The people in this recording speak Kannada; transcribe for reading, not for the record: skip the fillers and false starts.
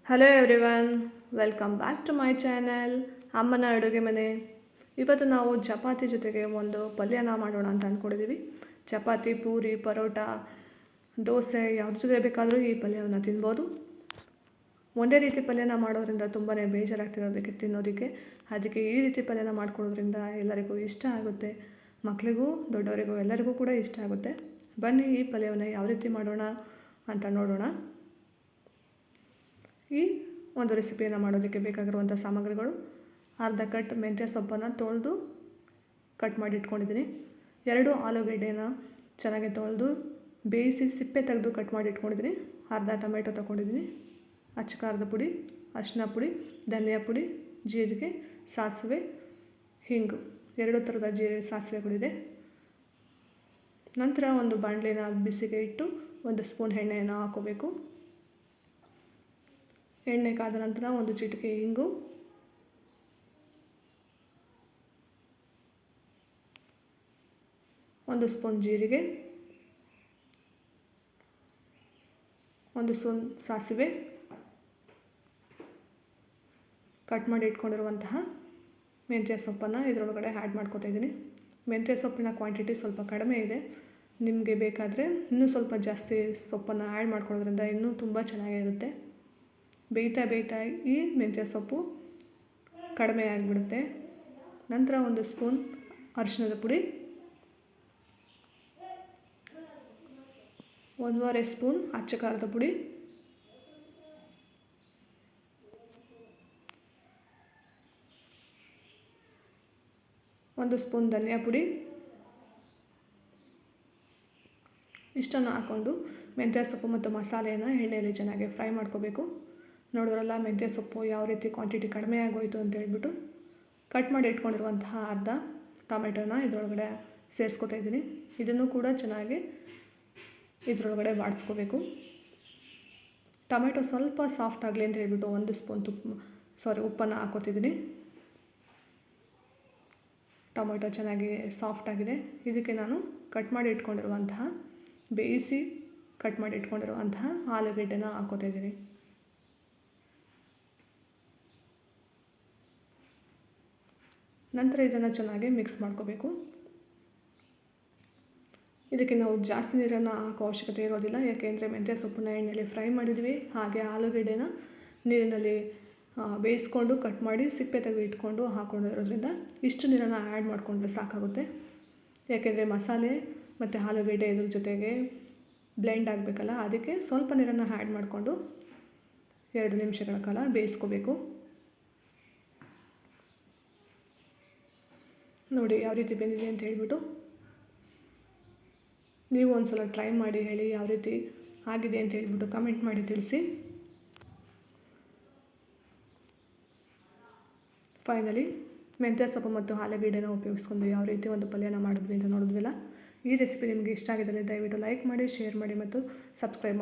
Hello everyone, welcome back to my channel ಅಮ್ಮನ ಅಡುಗೆ ಮನೆ. ಇವತ್ತು ನಾವು ಚಪಾತಿ ಜೊತೆಗೆ ಒಂದು ಪಲ್ಯನ ಮಾಡೋಣ ಅಂತ ಅಂದ್ಕೊಂಡಿದ್ದೀವಿ. ಚಪಾತಿ, ಪೂರಿ, ಪರೋಟ, ದೋಸೆ ಯಾವ್ದು ಜೊತೆ ಬೇಕಾದರೂ ಈ ಪಲ್ಯವನ್ನು ತಿನ್ಬೋದು. ಒಂದೇ ರೀತಿ ಪಲ್ಯನ ಮಾಡೋದ್ರಿಂದ ತುಂಬಾ ಬೇಜಾರಾಗ್ತಿರೋದಕ್ಕೆ ತಿನ್ನೋದಕ್ಕೆ. ಅದಕ್ಕೆ ಈ ರೀತಿ ಪಲ್ಯನ ಮಾಡ್ಕೊಳ್ಳೋದ್ರಿಂದ ಎಲ್ಲರಿಗೂ ಇಷ್ಟ ಆಗುತ್ತೆ. ಮಕ್ಕಳಿಗೂ ದೊಡ್ಡವರಿಗೂ ಎಲ್ಲರಿಗೂ ಕೂಡ ಇಷ್ಟ ಆಗುತ್ತೆ. ಬನ್ನಿ ಈ ಪಲ್ಯವನ್ನು ಯಾವ ರೀತಿ ಮಾಡೋಣ ಅಂತ ನೋಡೋಣ. ಈ ಒಂದು ರೆಸಿಪಿಯನ್ನು ಮಾಡೋದಕ್ಕೆ ಬೇಕಾಗಿರುವಂಥ ಸಾಮಗ್ರಿಗಳು: ಅರ್ಧ ಕಟ್ ಮೆಂತ್ಯ ಸೊಪ್ಪನ್ನು ತೊಳೆದು ಕಟ್ ಮಾಡಿ ಇಟ್ಕೊಂಡಿದ್ದೀನಿ. 2 ಆಲೂಗಡ್ಡೆನ ಚೆನ್ನಾಗಿ ತೊಳೆದು ಬೇಯಿಸಿ ಸಿಪ್ಪೆ ತೆಗೆದು ಕಟ್ ಮಾಡಿ ಇಟ್ಕೊಂಡಿದ್ದೀನಿ. ಅರ್ಧ ಟೊಮೆಟೊ ತೊಗೊಂಡಿದ್ದೀನಿ. ಅಚ್ಚ ಖಾರದ ಪುಡಿ, ಅರಿಶಿನ ಪುಡಿ, ಧನಿಯಾ ಪುಡಿ, ಜೀರಿಗೆ, ಸಾಸಿವೆ, ಹಿಂಗು, 2 ಥರದ ಸಾಸಿವೆಗಳಿದೆ. ನಂತರ ಒಂದು ಬಾಣಲೆನ ಬಿಸಿಗೆ ಇಟ್ಟು 1 ಸ್ಪೂನ್ ಎಣ್ಣೆಯನ್ನು ಹಾಕೋಬೇಕು. ಎಣ್ಣೆ ಕಾದ ನಂತರ 1 ಚಿಟಿಕೆ ಹಿಂಗು, 1 ಸ್ಪೂನ್ ಜೀರಿಗೆ, 1 ಸ್ಪೂನ್ ಸಾಸಿವೆ, ಕಟ್ ಮಾಡಿ ಇಟ್ಕೊಂಡಿರುವಂತಹ ಮೆಂತ್ಯ ಸೊಪ್ಪನ್ನು ಇದರೊಳಗಡೆ ಆ್ಯಡ್ ಮಾಡ್ಕೊತಾ ಇದ್ದೀನಿ. ಮೆಂತ್ಯ ಸೊಪ್ಪಿನ ಕ್ವಾಂಟಿಟಿ ಸ್ವಲ್ಪ ಕಡಿಮೆ ಇದೆ. ನಿಮಗೆ ಬೇಕಾದರೆ ಇನ್ನೂ ಸ್ವಲ್ಪ ಜಾಸ್ತಿ ಸೊಪ್ಪನ್ನು ಆ್ಯಡ್ ಮಾಡ್ಕೊಳ್ಳೋದ್ರಿಂದ ಇನ್ನೂ ತುಂಬ ಚೆನ್ನಾಗಿರುತ್ತೆ. ಬೇಯ್ತಾ ಈ ಮೆಂತ್ಯ ಸೊಪ್ಪು ಕಡಿಮೆ ಆಗಿಬಿಡುತ್ತೆ. ನಂತರ 1 ಸ್ಪೂನ್ ಅರಿಶಿಣದ ಪುಡಿ, 1.5 ಸ್ಪೂನ್ ಅಚ್ಚ ಖಾರದ ಪುಡಿ, 1 ಸ್ಪೂನ್ ಧನಿಯಾ ಪುಡಿ. ಇಷ್ಟನ್ನು ಹಾಕ್ಕೊಂಡು ಮೆಂತ್ಯ ಸೊಪ್ಪು ಮತ್ತು ಮಸಾಲೆಯನ್ನು ಎಣ್ಣೆಯಲ್ಲಿ ಚೆನ್ನಾಗಿ ಫ್ರೈ ಮಾಡ್ಕೋಬೇಕು. ನೋಡಿದ್ರಲ್ಲ, ಮೆಂತ್ಯ ಸೊಪ್ಪು ಯಾವ ರೀತಿ ಕ್ವಾಂಟಿಟಿ ಕಡಿಮೆ ಆಗೋಯಿತು ಅಂತ ಹೇಳ್ಬಿಟ್ಟು ಕಟ್ ಮಾಡಿ ಇಟ್ಕೊಂಡಿರುವಂತಹ ಅರ್ಧ ಟೊಮೆಟೊನ ಇದರೊಳಗಡೆ ಸೇರಿಸ್ಕೊತಾ ಇದ್ದೀನಿ. ಇದನ್ನು ಕೂಡ ಚೆನ್ನಾಗಿ ಇದರೊಳಗಡೆ ಬಾಡಿಸ್ಕೋಬೇಕು. ಟೊಮೆಟೊ ಸ್ವಲ್ಪ ಸಾಫ್ಟ್ ಆಗಲಿ ಅಂತ ಹೇಳ್ಬಿಟ್ಟು 1 ಸ್ಪೂನ್ ಉಪ್ಪನ್ನು ಹಾಕೋತಿದ್ದೀನಿ. ಟೊಮೆಟೊ ಚೆನ್ನಾಗಿ ಸಾಫ್ಟ್ ಆಗಿದೆ. ಇದಕ್ಕೆ ನಾನು ಕಟ್ ಮಾಡಿ ಇಟ್ಕೊಂಡಿರುವಂತಹ ಬೇಯಿಸಿ ಕಟ್ ಮಾಡಿ ಇಟ್ಕೊಂಡಿರುವಂತಹ ಆಲೂಗಡ್ಡೆನ ಹಾಕೋತಾ ಇದ್ದೀನಿ. ನಂತರ ಇದನ್ನು ಚೆನ್ನಾಗಿ ಮಿಕ್ಸ್ ಮಾಡ್ಕೋಬೇಕು. ಇದಕ್ಕೆ ನಾವು ಜಾಸ್ತಿ ನೀರನ್ನು ಹಾಕೋ ಅವಶ್ಯಕತೆ ಇರೋದಿಲ್ಲ, ಯಾಕೆಂದರೆ ಮೆಂತ್ಯ ಸೊಪ್ಪನ್ನ ಎಣ್ಣೆಯಲ್ಲಿ ಫ್ರೈ ಮಾಡಿದ್ವಿ. ಹಾಗೆ ಆಲೂಗಡ್ಡೆನ ನೀರಿನಲ್ಲಿ ಬೇಯಿಸ್ಕೊಂಡು ಕಟ್ ಮಾಡಿ ಸಿಪ್ಪೆ ತೆಗೆದು ಇಟ್ಕೊಂಡು ಹಾಕೊಂಡಿರೋದ್ರಿಂದ ಇಷ್ಟು ನೀರನ್ನು ಆ್ಯಡ್ ಮಾಡಿಕೊಂಡ್ರೆ ಸಾಕಾಗುತ್ತೆ. ಯಾಕೆಂದರೆ ಮಸಾಲೆ ಮತ್ತು ಆಲೂಗಡ್ಡೆ ಇದ್ರ ಜೊತೆಗೆ ಬ್ಲೆಂಡ್ ಆಗಬೇಕಲ್ಲ, ಅದಕ್ಕೆ ಸ್ವಲ್ಪ ನೀರನ್ನು ಆ್ಯಡ್ ಮಾಡಿಕೊಂಡು 2 ನಿಮಿಷಗಳ ಕಾಲ ಬೇಯಿಸ್ಕೋಬೇಕು. ನೋಡಿ ಯಾವ ರೀತಿ ಬೆಂದಿದೆ ಅಂತ ಹೇಳ್ಬಿಟ್ಟು. ನೀವು ಒಂದು ಸಲ ಟ್ರೈ ಮಾಡಿ ಹೇಳಿ ಯಾವ ರೀತಿ ಆಗಿದೆ ಅಂತ ಹೇಳ್ಬಿಟ್ಟು ಕಮೆಂಟ್ ಮಾಡಿ ತಿಳಿಸಿ. ಫೈನಲಿ ಮೆಂತ್ಯ ಸೊಪ್ಪು ಮತ್ತು ಆಲೂಗಡ್ಡೆನ ಉಪಯೋಗಿಸ್ಕೊಂಡು ಯಾವ ರೀತಿ ಒಂದು ಪಲ್ಯನ ಮಾಡಿದ್ವಿ ಅಂತ ನೋಡಿದ್ವಿಲ್ಲ. ಈ ರೆಸಿಪಿ ನಿಮಗೆ ಇಷ್ಟ ಆಗಿದ್ದರೆ ದಯವಿಟ್ಟು ಲೈಕ್ ಮಾಡಿ, ಶೇರ್ ಮಾಡಿ ಮತ್ತು ಸಬ್ಸ್ಕ್ರೈಬ್ ಮಾಡಿ.